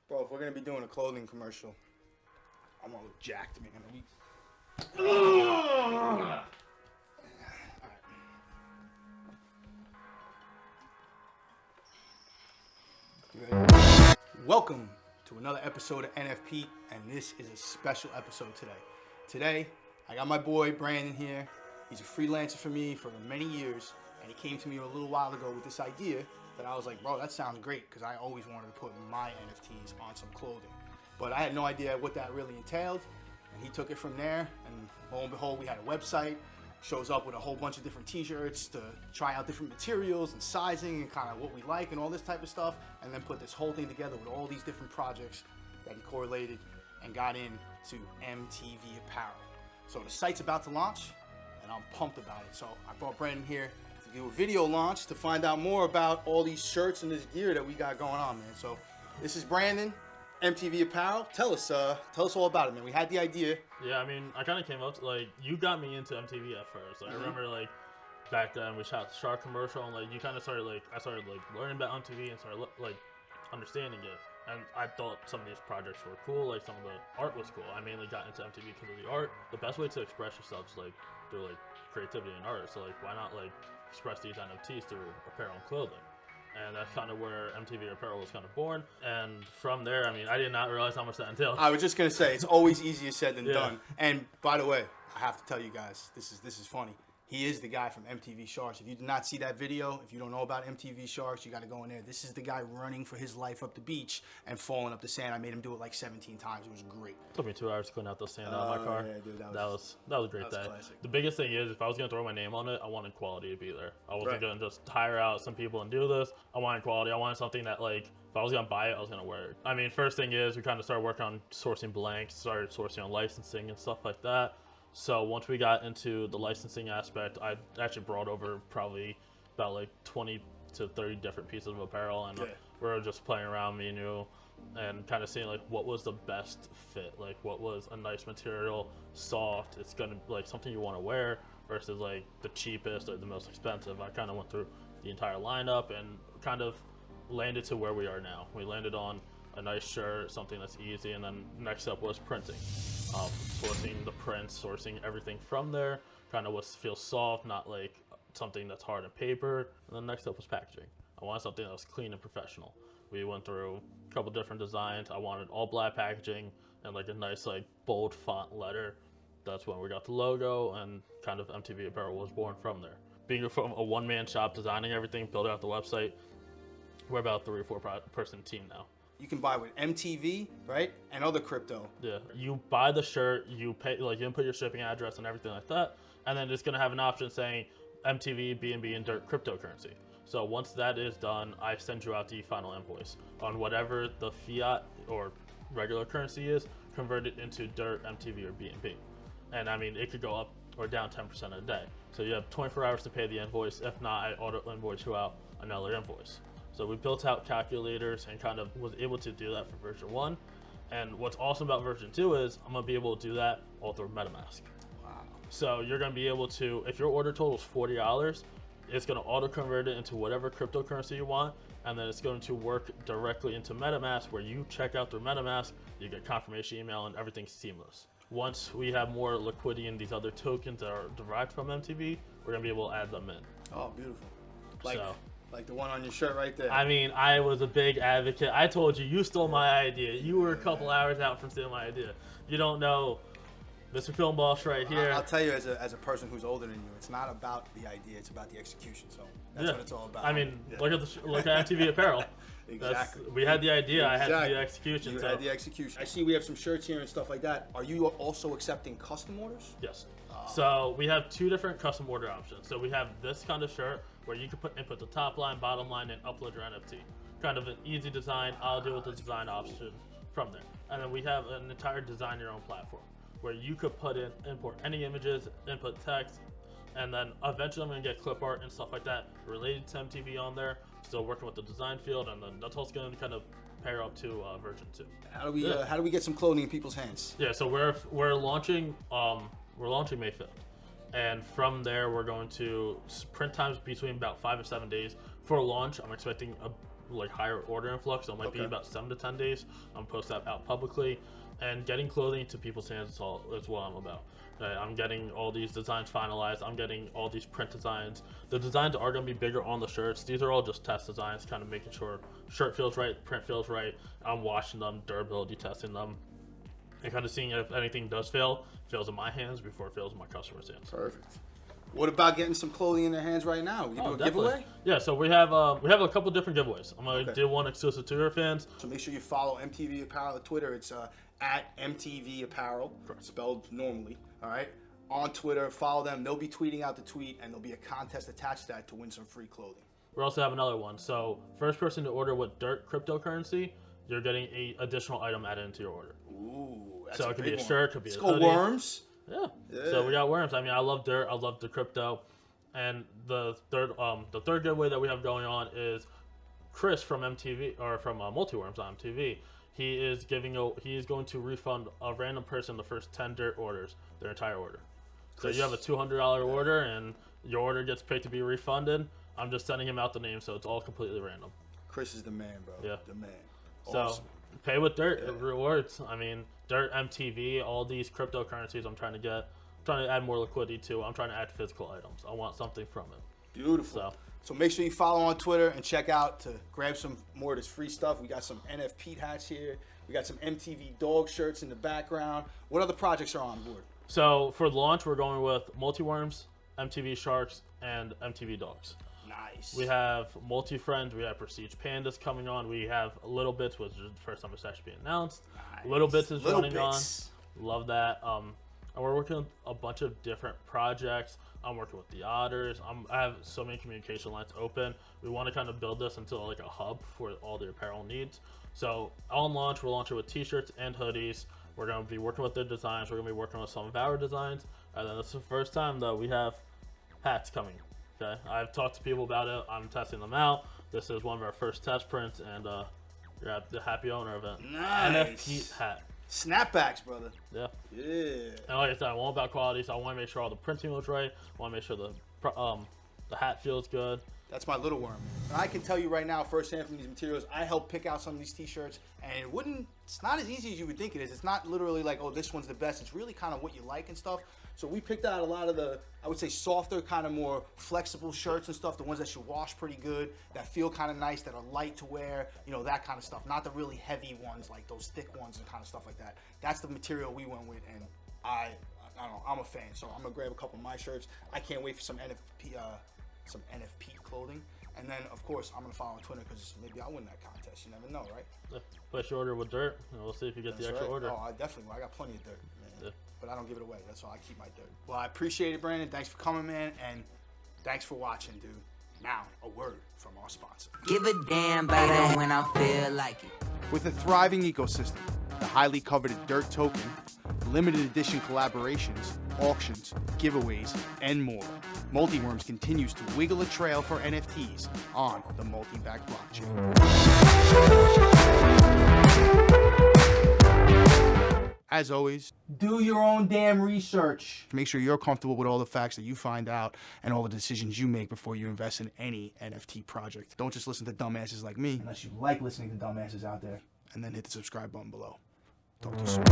Bro, if we're gonna be doing a clothing commercial, I want to look jacked, man. Welcome to another episode of NFPete, and this is a special episode today. Today, I got my boy Brandon here. He's a freelancer for me for many years, and he came to me a little while ago with this idea that I was like, bro, that sounds great, because I always wanted to put my NFTs on some clothing. But I had no idea what that really entailed, and he took it from there, and lo and behold, we had a website. Shows up with a whole bunch of different t-shirts to try out different materials and sizing and kind of what we like and all this type of stuff, and then put this whole thing together with all these different projects that he correlated and got into MTV Apparel. So the site's about to launch, and I'm pumped about it. So I brought Brandon here to do a video launch to find out more about all these shirts and this gear that we got going on, man. So this is Brandon, MTV Apparel. Tell us all about it, man. We had the idea. Yeah, I mean, I kind of came up to, like, you got me into MTV at first. Like, I remember, like, back then we shot the Shark commercial, and, like, you kind of started, like, I started, like, learning about MTV and started, like, understanding it. And I thought some of these projects were cool, like, some of the art was cool. I mainly got into MTV because of the art. The best way to express yourself is, like, through, like, creativity and art. So, like, why not, like, express these NFTs through apparel and clothing? And that's kind of where MTV Apparel was kind of born. And from there, I mean, I did not realize how much that entailed. I was just going to say, it's always easier said than done. And by the way, I have to tell you guys, this is funny. He is the guy from MTV Sharks. If you did not see that video, if you don't know about MTV Sharks, you got to go in there. This is the guy running for his life up the beach and falling up the sand. I made him do it like 17 times. It was great. It took me 2 hours to clean out the sand out of my car. Yeah, dude, that was a great day. Classic. The biggest thing is, if I was going to throw my name on it, I wanted quality to be there. I wasn't going to just hire out some people and do this. I wanted quality. I wanted something that, like, if I was going to buy it, I was going to wear it. I mean, first thing is, we kind of started working on sourcing blanks, started sourcing on licensing and stuff like that. So once we got into the licensing aspect, I actually brought over probably about like 20 to 30 different pieces of apparel, and we were just playing around, me and you, and kind of seeing like what was the best fit, like what was a nice material, soft, it's gonna be like something you want to wear versus like the cheapest or the most expensive. I kind of went through the entire lineup and kind of landed to where we are now. We landed on a nice shirt, something that's easy, and then next up was printing. Sourcing the prints, sourcing everything from there, kind of what feels soft, not like something that's hard on paper. And then next up was packaging. I wanted something that was clean and professional. We went through a couple different designs. I wanted all black packaging and like a nice like bold font letter. That's when we got the logo, and kind of MTV Apparel was born from there. Being from a one-man shop, designing everything, building out the website, we're about a 3 or 4 person team now. You can buy with MTV, right, and other crypto. Yeah, you buy the shirt, you pay, like you input your shipping address and everything like that, and then it's gonna have an option saying MTV, BNB, and Dirt cryptocurrency. So once that is done, I send you out the final invoice on whatever the fiat or regular currency is, converted into Dirt, MTV, or BNB. And I mean, it could go up or down 10% a day. So you have 24 hours to pay the invoice. If not, I auto invoice you out another invoice. So we built out calculators and kind of was able to do that for version 1. And what's awesome about version 2 is I'm gonna be able to do that all through MetaMask. Wow. So you're gonna be able to, if your order total is $40, it's gonna auto convert it into whatever cryptocurrency you want, and then it's going to work directly into MetaMask, where you check out through MetaMask, you get confirmation email, and everything's seamless. Once we have more liquidity in these other tokens that are derived from MTV, we're gonna be able to add them in. Oh, beautiful. Like the one on your shirt right there. I mean, I was a big advocate. I told you, you stole my idea. You were a couple hours out from stealing my idea. You don't know Mr. Film Boss right here. I'll tell you, as a person who's older than you, it's not about the idea, it's about the execution. So that's what it's all about. I mean, look at MTV Apparel. Exactly. We had the idea, I had the execution. You had the execution. I see we have some shirts here and stuff like that. Are you also accepting custom orders? Yes. So we have 2 different custom order options. So we have this kind of shirt where you can input the top line, bottom line, and upload your NFT. Kind of an easy design. I'll deal with the design option from there. And then we have an entire design your own platform where you could import any images, input text, and then eventually I'm gonna get clip art and stuff like that related to MTV on there. Still working with the design field, and then that's also gonna kind of pair up to version 2. How do we get some clothing in people's hands? Yeah, so we're launching May 5th. And from there, we're going to print times between about 5 and 7 days. For launch, I'm expecting like higher order influx, so it might be about 7 to 10 days. I'm gonna post that out publicly, and getting clothing to people's hands is what I'm about. I'm getting all these designs finalized. I'm getting all these print designs. The designs are going to be bigger on the shirts. These are all just test designs, kind of making sure shirt feels right, print feels right. I'm washing them, durability testing them, and kind of seeing if anything does fail, fails in my hands before it fails in my customer's hands. Perfect. What about getting some clothing in their hands right now? We do a giveaway? Yeah, so we have a couple different giveaways. I'm gonna do one exclusive to your fans. So make sure you follow MTV Apparel on Twitter. It's at MTV Apparel, spelled normally. All right. On Twitter, follow them. They'll be tweeting out the tweet, and there'll be a contest attached to that to win some free clothing. We also have another one. So first person to order with Dirt cryptocurrency, you're getting a additional item added into your order. Ooh, that's so it could be a shirt, could be a hoodie. Let's go Worms. Yeah. So we got Worms. I mean, I love Dirt. I love the crypto. And the third giveaway that we have going on is Chris from MTV or from Multiworms on MTV. He is going to refund a random person the first 10 Dirt orders, their entire order. So you have a $200 order and your order gets paid to be refunded. I'm just sending him out the name, so it's all completely random. Chris is the man, bro. Yeah. The man. Awesome. So pay with Dirt, it rewards. I mean, Dirt, MTV, all these cryptocurrencies I'm trying to add more liquidity to. I'm trying to add physical items. I want something from it. Beautiful. So make sure you follow on Twitter and check out to grab some more of this free stuff. We got some NFPete hats here. We got some MTV dog shirts in the background. What other projects are on board? So for launch, we're going with Multiworms, MTV Sharks, and MTV Dogs. Nice. We have Multi-Friends. We have Prestige Pandas coming on. We have Little Bits, which is the first time it's actually being announced. Nice. Little Bits is running on. Love that. And we're working on a bunch of different projects. I'm working with the Otters. I have so many communication lines open. We want to kind of build this into like a hub for all the apparel needs. So on launch, we're launching with t-shirts and hoodies. We're going to be working with their designs. We're going to be working with some of our designs. And then this is the first time that we have hats coming. Okay, I've talked to people about it. I'm testing them out. This is one of our first test prints, and you're the happy owner of it. Nice. NFPete hat. Snapbacks, brother. Yeah. Yeah. And like I said, I'm all about quality, so I want to make sure all the printing looks right. I want to make sure the hat feels good. That's my little worm. And I can tell you right now, firsthand from these materials, I helped pick out some of these t-shirts, and it's not as easy as you would think it is. It's not literally like, oh, this one's the best. It's really kind of what you like and stuff. So we picked out a lot of the, I would say, softer, kind of more flexible shirts and stuff, the ones that should wash pretty good, that feel kind of nice, that are light to wear, you know, that kind of stuff. Not the really heavy ones, like those thick ones and kind of stuff like that. That's the material we went with, and I don't know, I'm a fan. So I'm gonna grab a couple of my shirts. I can't wait for some NFPete clothing. And then, of course, I'm gonna follow on Twitter because maybe I'll win that contest. You never know, right? Yeah. Place your order with Dirt, and we'll see if you get the extra order. Oh, I definitely will. I got plenty of Dirt, man. Yeah. But I don't give it away. That's all. I keep my Dirt. Well, I appreciate it, Brandon. Thanks for coming, man. And thanks for watching, dude. Now, a word from our sponsor. Give a damn about it when I feel like it. With a thriving ecosystem, the highly coveted Dirt token, limited edition collaborations, auctions, giveaways, and more, Multiworms continues to wiggle a trail for NFTs on the MultiVAC Blockchain. As always, do your own damn research. Make sure you're comfortable with all the facts that you find out and all the decisions you make before you invest in any NFT project. Don't just listen to dumbasses like me, unless you like listening to dumbasses out there, and then hit the subscribe button below. Talk to you soon.